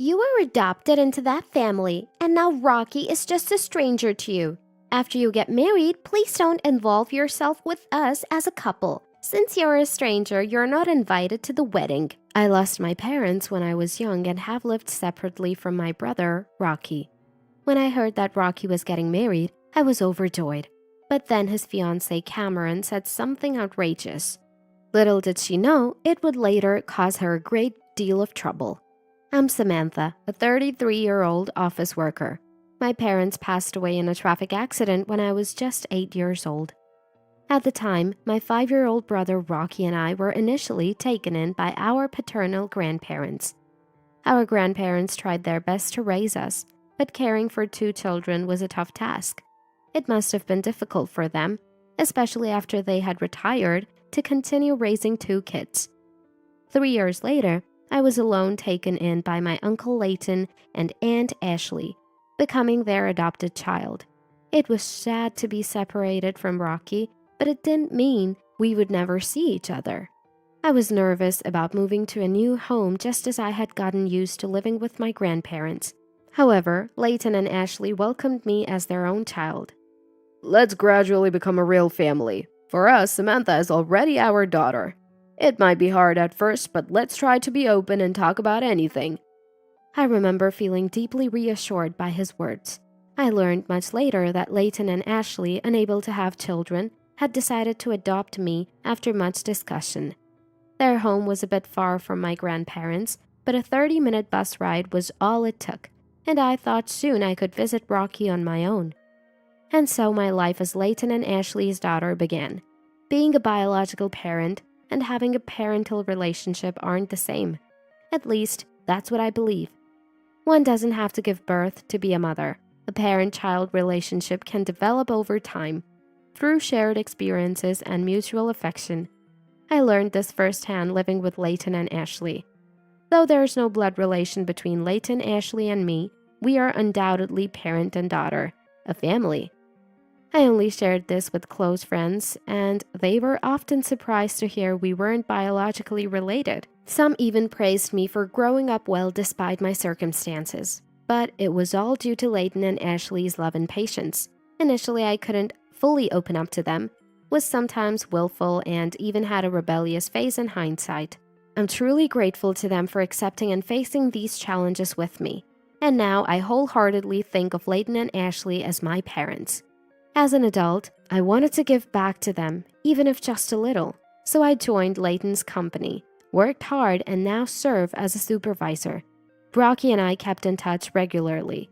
You were adopted into that family, and now Rocky is just a stranger to you. After you get married, please don't involve yourself with us as a couple. Since you're a stranger, you're not invited to the wedding. I lost my parents when I was young and have lived separately from my brother, Rocky. When I heard that Rocky was getting married, I was overjoyed. But then his fiancée Cameron said something outrageous. Little did she know, it would later cause her a great deal of trouble. I'm Samantha, a 33-year-old office worker. My parents passed away in a traffic accident when I was just 8 years old. At the time, my 5-year-old brother Rocky and I were initially taken in by our paternal grandparents. Our grandparents tried their best to raise us, but caring for 2 children was a tough task. It must have been difficult for them, especially after they had retired, to continue raising 2 kids. 3 years later, I was alone taken in by my Uncle Leighton and Aunt Ashley, becoming their adopted child. It was sad to be separated from Rocky, but it didn't mean we would never see each other. I was nervous about moving to a new home just as I had gotten used to living with my grandparents. However, Leighton and Ashley welcomed me as their own child. Let's gradually become a real family. For us, Samantha is already our daughter. It might be hard at first, but let's try to be open and talk about anything. I remember feeling deeply reassured by his words. I learned much later that Leighton and Ashley, unable to have children, had decided to adopt me after much discussion. Their home was a bit far from my grandparents, but a 30-minute bus ride was all it took, and I thought soon I could visit Rocky on my own. And so my life as Leighton and Ashley's daughter began. Being a biological parent and having a parental relationship aren't the same. At least, that's what I believe. One doesn't have to give birth to be a mother. A parent-child relationship can develop over time, through shared experiences and mutual affection. I learned this firsthand living with Leighton and Ashley. Though there is no blood relation between Leighton, Ashley, and me, we are undoubtedly parent and daughter, a family. I only shared this with close friends, and they were often surprised to hear we weren't biologically related. Some even praised me for growing up well despite my circumstances. But it was all due to Leighton and Ashley's love and patience. Initially, I couldn't fully open up to them, was sometimes willful, and even had a rebellious phase in hindsight. I'm truly grateful to them for accepting and facing these challenges with me. And now I wholeheartedly think of Leighton and Ashley as my parents. As an adult, I wanted to give back to them, even if just a little. So I joined Leighton's company, worked hard, and now serve as a supervisor. Rocky and I kept in touch regularly.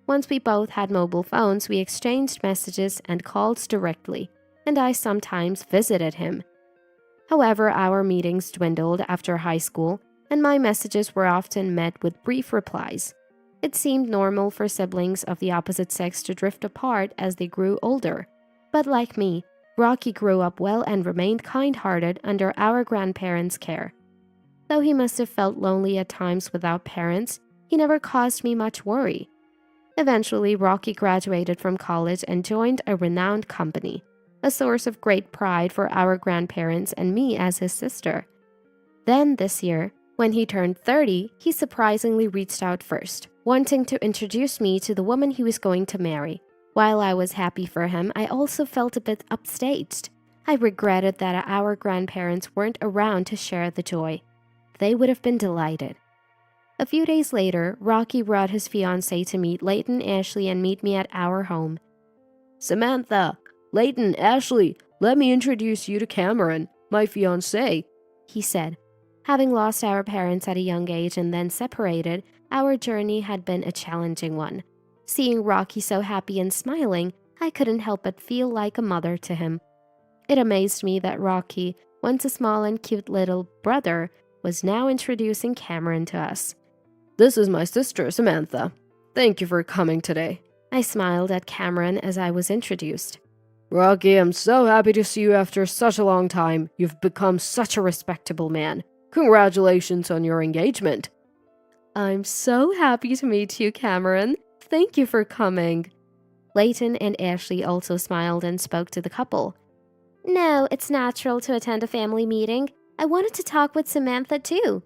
Once we both had mobile phones, we exchanged messages and calls directly, and I sometimes visited him. However, our meetings dwindled after high school, and my messages were often met with brief replies. It seemed normal for siblings of the opposite sex to drift apart as they grew older. But like me, Rocky grew up well and remained kind-hearted under our grandparents' care. Though he must have felt lonely at times without parents, he never caused me much worry. Eventually, Rocky graduated from college and joined a renowned company, a source of great pride for our grandparents and me as his sister. Then this year, when he turned 30, he surprisingly reached out first, wanting to introduce me to the woman he was going to marry. While I was happy for him, I also felt a bit upstaged. I regretted that our grandparents weren't around to share the joy. They would have been delighted. A few days later, Rocky brought his fiancée to meet Leighton, Ashley, and meet me at our home. Samantha, Leighton, Ashley, let me introduce you to Cameron, my fiancé, he said. Having lost our parents at a young age and then separated, our journey had been a challenging one. Seeing Rocky so happy and smiling, I couldn't help but feel like a mother to him. It amazed me that Rocky, once a small and cute little brother, was now introducing Cameron to us. This is my sister, Samantha. Thank you for coming today. I smiled at Cameron as I was introduced. Rocky, I'm so happy to see you after such a long time. You've become such a respectable man. Congratulations on your engagement. I'm so happy to meet you, Cameron. Thank you for coming. Leighton and Ashley also smiled and spoke to the couple. No, it's natural to attend a family meeting. I wanted to talk with Samantha too,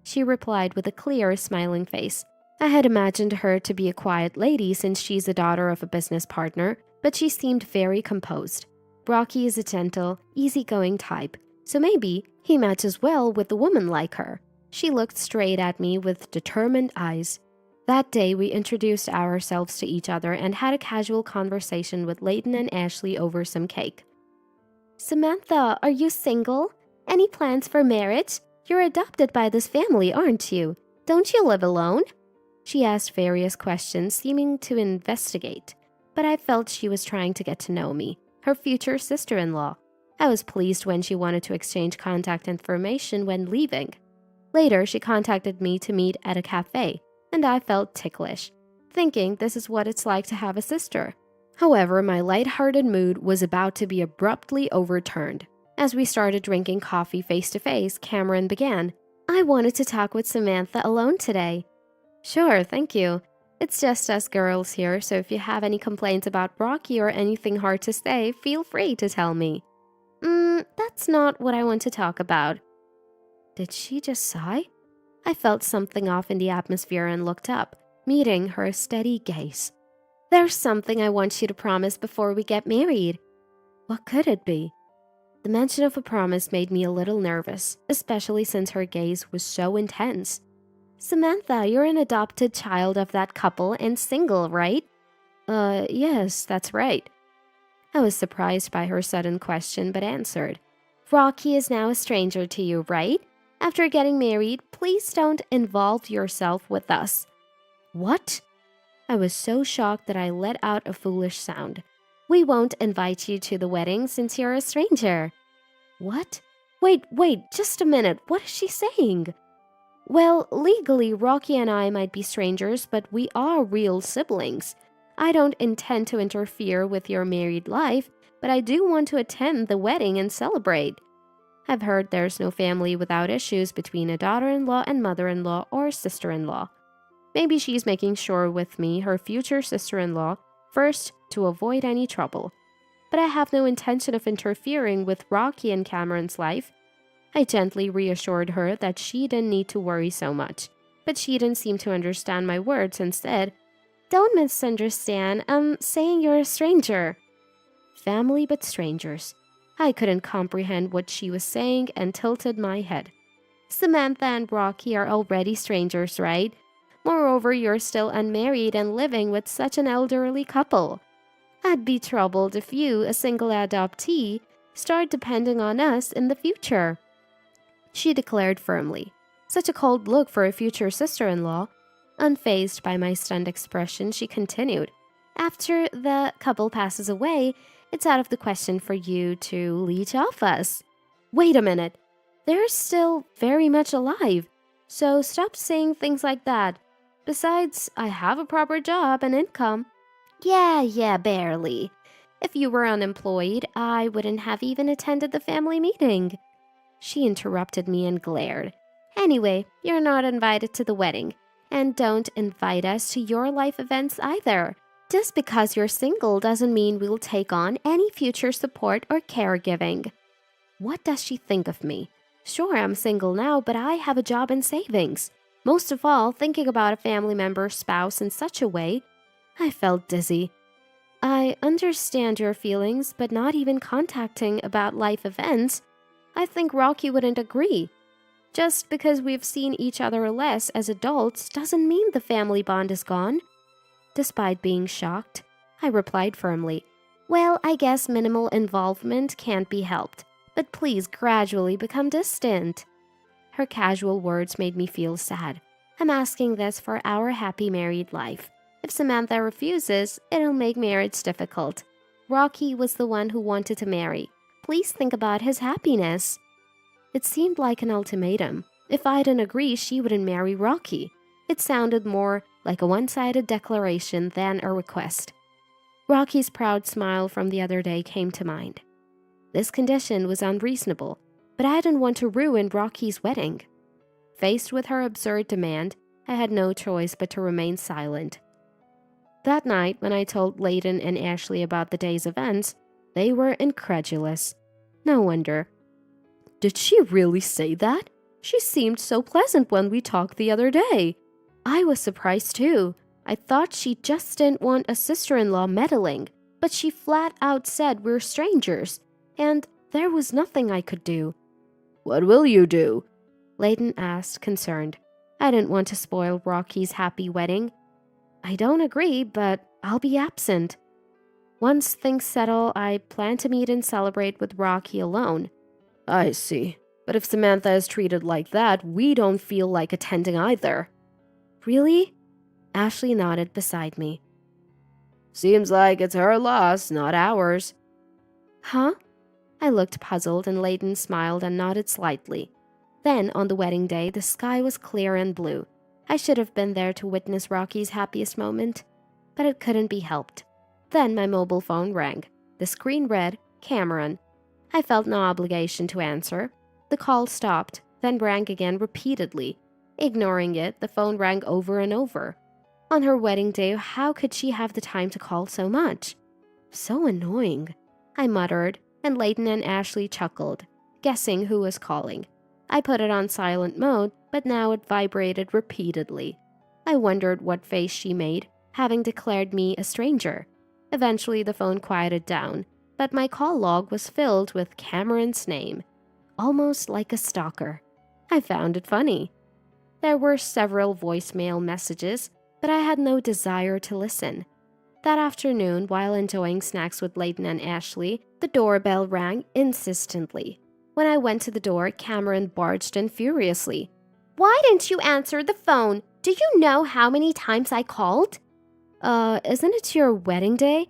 she replied with a clear, smiling face. I had imagined her to be a quiet lady since she's the daughter of a business partner, but she seemed very composed. Rocky is a gentle, easygoing type, so maybe he matches well with a woman like her. She looked straight at me with determined eyes. That day, we introduced ourselves to each other and had a casual conversation with Leighton and Ashley over some cake. "Samantha, are you single? Any plans for marriage? You're adopted by this family, aren't you? Don't you live alone?" She asked various questions, seeming to investigate, but I felt she was trying to get to know me, her future sister-in-law. I was pleased when she wanted to exchange contact information when leaving. Later, she contacted me to meet at a cafe, and I felt ticklish, thinking this is what it's like to have a sister. However, my lighthearted mood was about to be abruptly overturned. As we started drinking coffee face-to-face, Cameron began, "I wanted to talk with Samantha alone today." "Sure, thank you. It's just us girls here, so if you have any complaints about Rocky or anything hard to say, feel free to tell me." That's not what I want to talk about." Did she just sigh? I felt something off in the atmosphere and looked up, meeting her steady gaze. "There's something I want you to promise before we get married." What could it be? The mention of a promise made me a little nervous, especially since her gaze was so intense. "Samantha, you're an adopted child of that couple and single, right?" Yes, that's right." I was surprised by her sudden question, but answered, "Rocky is now a stranger to you, right? After getting married, please don't involve yourself with us." What? I was so shocked that I let out a foolish sound. "We won't invite you to the wedding since you're a stranger." What? Wait, just a minute. What is she saying? "Well, legally, Rocky and I might be strangers, but we are real siblings. I don't intend to interfere with your married life, but I do want to attend the wedding and celebrate. I've heard there's no family without issues between a daughter-in-law and mother-in-law or sister-in-law. Maybe she's making sure with me, her future sister-in-law, first to avoid any trouble. But I have no intention of interfering with Rocky and Cameron's life." I gently reassured her that she didn't need to worry so much, but she didn't seem to understand my words and said, "Don't misunderstand, I'm saying you're a stranger." Family but strangers. I couldn't comprehend what she was saying and tilted my head. "Samantha and Rocky are already strangers, right? Moreover, you're still unmarried and living with such an elderly couple. I'd be troubled if you, a single adoptee, start depending on us in the future," she declared firmly. Such a cold look for a future sister-in-law. Unfazed by my stunned expression, she continued, "After the couple passes away, it's out of the question for you to leech off us." Wait a minute. They're still very much alive, so stop saying things like that. Besides, I have a proper job and income. Yeah, barely. If you were unemployed, I wouldn't have even attended the family meeting." She interrupted me and glared. "Anyway, you're not invited to the wedding. And don't invite us to your life events either. Just because you're single doesn't mean we'll take on any future support or caregiving." What does she think of me? Sure, I'm single now, but I have a job and savings. Most of all, thinking about a family member's spouse in such a way, I felt dizzy. "I understand your feelings, but not even contacting about life events. I think Rocky wouldn't agree. Just because we've seen each other less as adults doesn't mean the family bond is gone." Despite being shocked, I replied firmly, "Well, I guess minimal involvement can't be helped, but please gradually become distant." Her casual words made me feel sad. I'm asking this for our happy married life. If Samantha refuses, it'll make marriage difficult. Rocky was the one who wanted to marry. Please think about his happiness. It seemed like an ultimatum. If I didn't agree, she wouldn't marry Rocky. It sounded more like a one-sided declaration than a request. Rocky's proud smile from the other day came to mind. This condition was unreasonable, but I didn't want to ruin Rocky's wedding. Faced with her absurd demand, I had no choice but to remain silent. That night, when I told Leighton and Ashley about the day's events, they were incredulous. No wonder. "Did she really say that? She seemed so pleasant when we talked the other day." I was surprised too. I thought she just didn't want a sister-in-law meddling, but she flat out said we're strangers, and there was nothing I could do. What will you do? Layton asked, concerned. I didn't want to spoil Rocky's happy wedding. I don't agree, but I'll be absent. Once things settle, I plan to meet and celebrate with Rocky alone. I see. But if Samantha is treated like that, we don't feel like attending either. Really? Ashley nodded beside me. Seems like it's her loss, not ours. Huh? I looked puzzled and Layton smiled and nodded slightly. Then, on the wedding day, the sky was clear and blue. I should have been there to witness Rocky's happiest moment, but it couldn't be helped. Then my mobile phone rang. The screen read, Cameron. I felt no obligation to answer. The call stopped, then rang again repeatedly. Ignoring it, the phone rang over and over. On her wedding day, how could she have the time to call so much? So annoying, I muttered, and Layton and Ashley chuckled, guessing who was calling. I put it on silent mode, but now it vibrated repeatedly. I wondered what face she made, having declared me a stranger. Eventually, the phone quieted down, but my call log was filled with Cameron's name, almost like a stalker. I found it funny. There were several voicemail messages, but I had no desire to listen. That afternoon, while enjoying snacks with Layton and Ashley, the doorbell rang insistently. When I went to the door, Cameron barged in furiously. Why didn't you answer the phone? Do you know how many times I called? Isn't it your wedding day?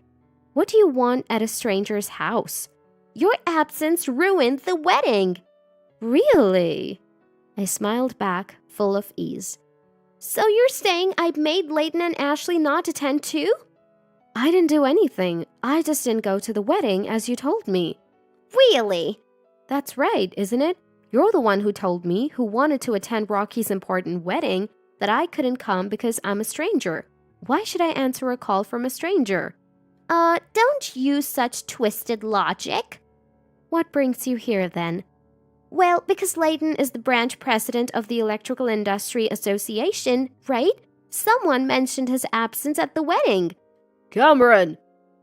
What do you want at a stranger's house? Your absence ruined the wedding. Really? I smiled back, full of ease. So you're saying I made Layton and Ashley not attend too? I didn't do anything. I just didn't go to the wedding as you told me. Really? That's right, isn't it? You're the one who told me, who wanted to attend Rocky's important wedding, that I couldn't come because I'm a stranger. Why should I answer a call from a stranger? Don't use such twisted logic. What brings you here then? Well, because Layton is the branch president of the Electrical Industry Association, right? Someone mentioned his absence at the wedding. Cameron!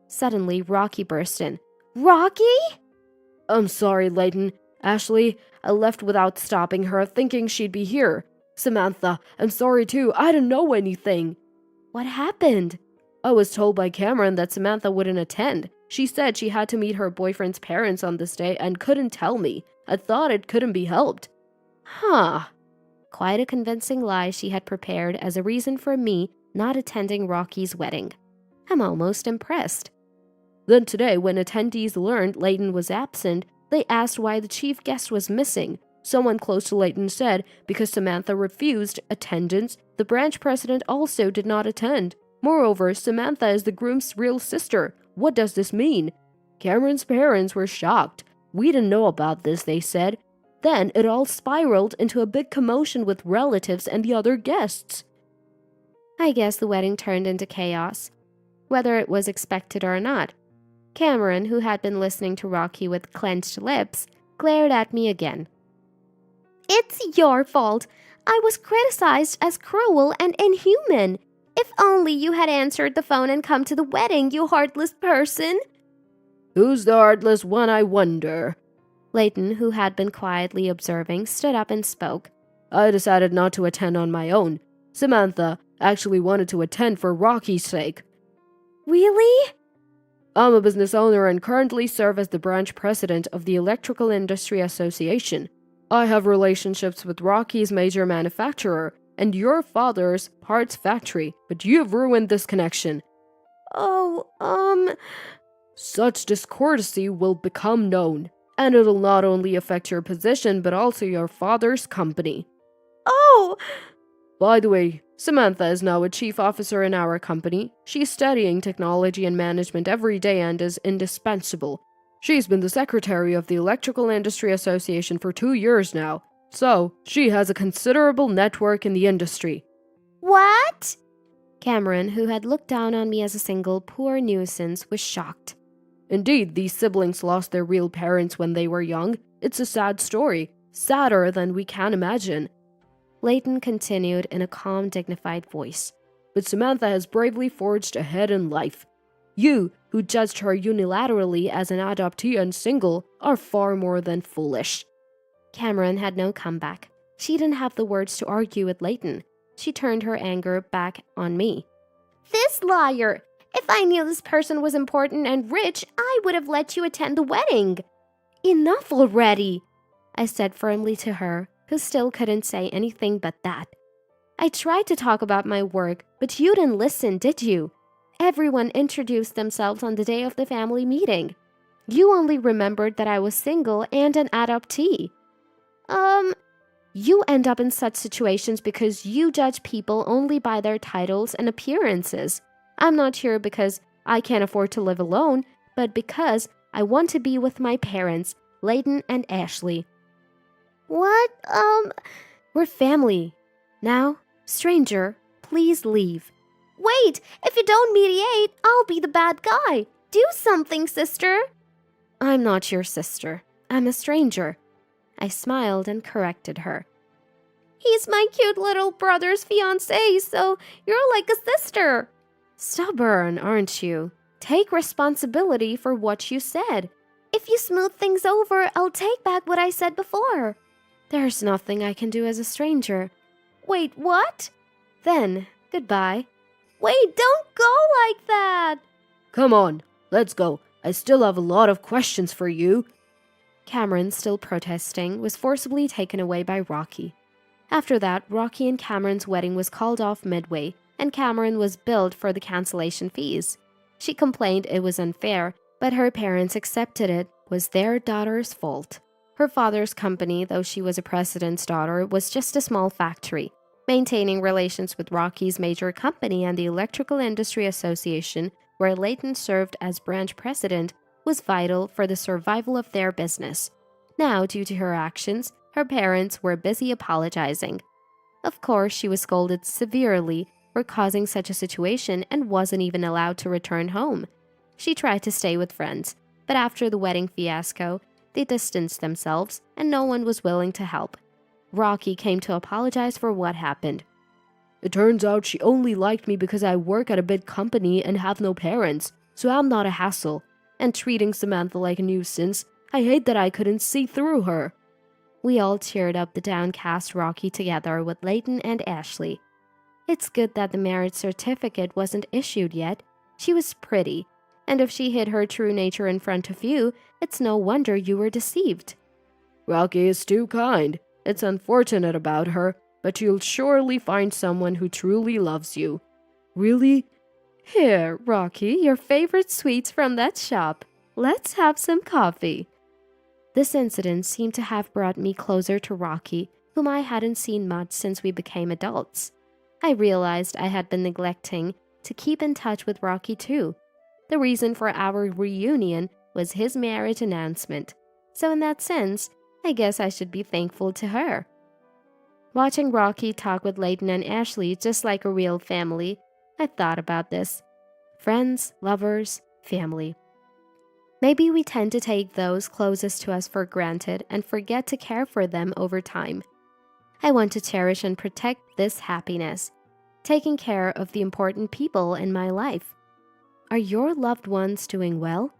Suddenly, Rocky burst in. Rocky? I'm sorry, Layton. Ashley, I left without stopping her, thinking she'd be here. Samantha, I'm sorry too. I didn't know anything. What happened? I was told by Cameron that Samantha wouldn't attend. She said she had to meet her boyfriend's parents on this day and couldn't tell me. I thought it couldn't be helped. Huh. Quite a convincing lie she had prepared as a reason for me not attending Rocky's wedding. I'm almost impressed. Then today, when attendees learned Layton was absent, they asked why the chief guest was missing. Someone close to Layton said because Samantha refused attendance, the branch president also did not attend. Moreover, Samantha is the groom's real sister. What does this mean? Cameron's parents were shocked. We didn't know about this, they said. Then it all spiraled into a big commotion with relatives and the other guests. I guess the wedding turned into chaos, whether it was expected or not. Cameron, who had been listening to Rocky with clenched lips, glared at me again. It's your fault. I was criticized as cruel and inhuman. If only you had answered the phone and come to the wedding, you heartless person. Who's the heartless one, I wonder? Layton, who had been quietly observing, stood up and spoke. I decided not to attend on my own. Samantha actually wanted to attend for Rocky's sake. Really? I'm a business owner and currently serve as the branch president of the Electrical Industry Association. I have relationships with Rocky's major manufacturer and your father's parts factory, but you've ruined this connection. Such discourtesy will become known, and it'll not only affect your position but also your father's company. Oh! By the way, Samantha is now a chief officer in our company. She's studying technology and management every day and is indispensable. She's been the secretary of the Electrical Industry Association for 2 years now, so she has a considerable network in the industry. What? Cameron, who had looked down on me as a single poor nuisance, was shocked. Indeed, these siblings lost their real parents when they were young. It's a sad story, sadder than we can imagine. Leighton continued in a calm, dignified voice. But Samantha has bravely forged ahead in life. You, who judged her unilaterally as an adoptee and single, are far more than foolish. Cameron had no comeback. She didn't have the words to argue with Leighton. She turned her anger back on me. This liar! If I knew this person was important and rich, I would have let you attend the wedding. Enough already, I said firmly to her, who still couldn't say anything but that. I tried to talk about my work, but you didn't listen, did you? Everyone introduced themselves on the day of the family meeting. You only remembered that I was single and an adoptee. You end up in such situations because you judge people only by their titles and appearances. I'm not here because I can't afford to live alone, but because I want to be with my parents, Leighton and Ashley. What? We're family. Now, stranger, please leave. Wait, if you don't mediate, I'll be the bad guy. Do something, sister. I'm not your sister. I'm a stranger. I smiled and corrected her. He's my cute little brother's fiancée, so you're like a sister. Stubborn, aren't you? Take responsibility for what you said. If you smooth things over, I'll take back what I said before. There's nothing I can do as a stranger. Wait, what? Then, goodbye. Wait, don't go like that! Come on, let's go. I still have a lot of questions for you. Cameron, still protesting, was forcibly taken away by Rocky. After that, Rocky and Cameron's wedding was called off midway, and Cameron was billed for the cancellation fees. She complained it was unfair, but her parents accepted it was their daughter's fault. Her father's company, though she was a president's daughter, was just a small factory. Maintaining relations with Rocky's major company and the Electrical Industry Association, where Leighton served as branch president, was vital for the survival of their business. Now, due to her actions, her parents were busy apologizing. Of course, she was scolded severely for causing such a situation and wasn't even allowed to return home. She tried to stay with friends, but after the wedding fiasco, they distanced themselves and no one was willing to help. Rocky came to apologize for what happened. It turns out she only liked me because I work at a big company and have no parents, so I'm not a hassle. And treating Samantha like a nuisance, I hate that I couldn't see through her. We all cheered up the downcast Rocky together with Leighton and Ashley. It's good that the marriage certificate wasn't issued yet. She was pretty, and if she hid her true nature in front of you, it's no wonder you were deceived. Rocky is too kind. It's unfortunate about her, but you'll surely find someone who truly loves you. Really? Here, Rocky, your favorite sweets from that shop. Let's have some coffee. This incident seemed to have brought me closer to Rocky, whom I hadn't seen much since we became adults. I realized I had been neglecting to keep in touch with Rocky too. The reason for our reunion was his marriage announcement, so in that sense, I guess I should be thankful to her. Watching Rocky talk with Leighton and Ashley just like a real family, I thought about this. Friends, lovers, family. Maybe we tend to take those closest to us for granted and forget to care for them over time. I want to cherish and protect this happiness, taking care of the important people in my life. Are your loved ones doing well?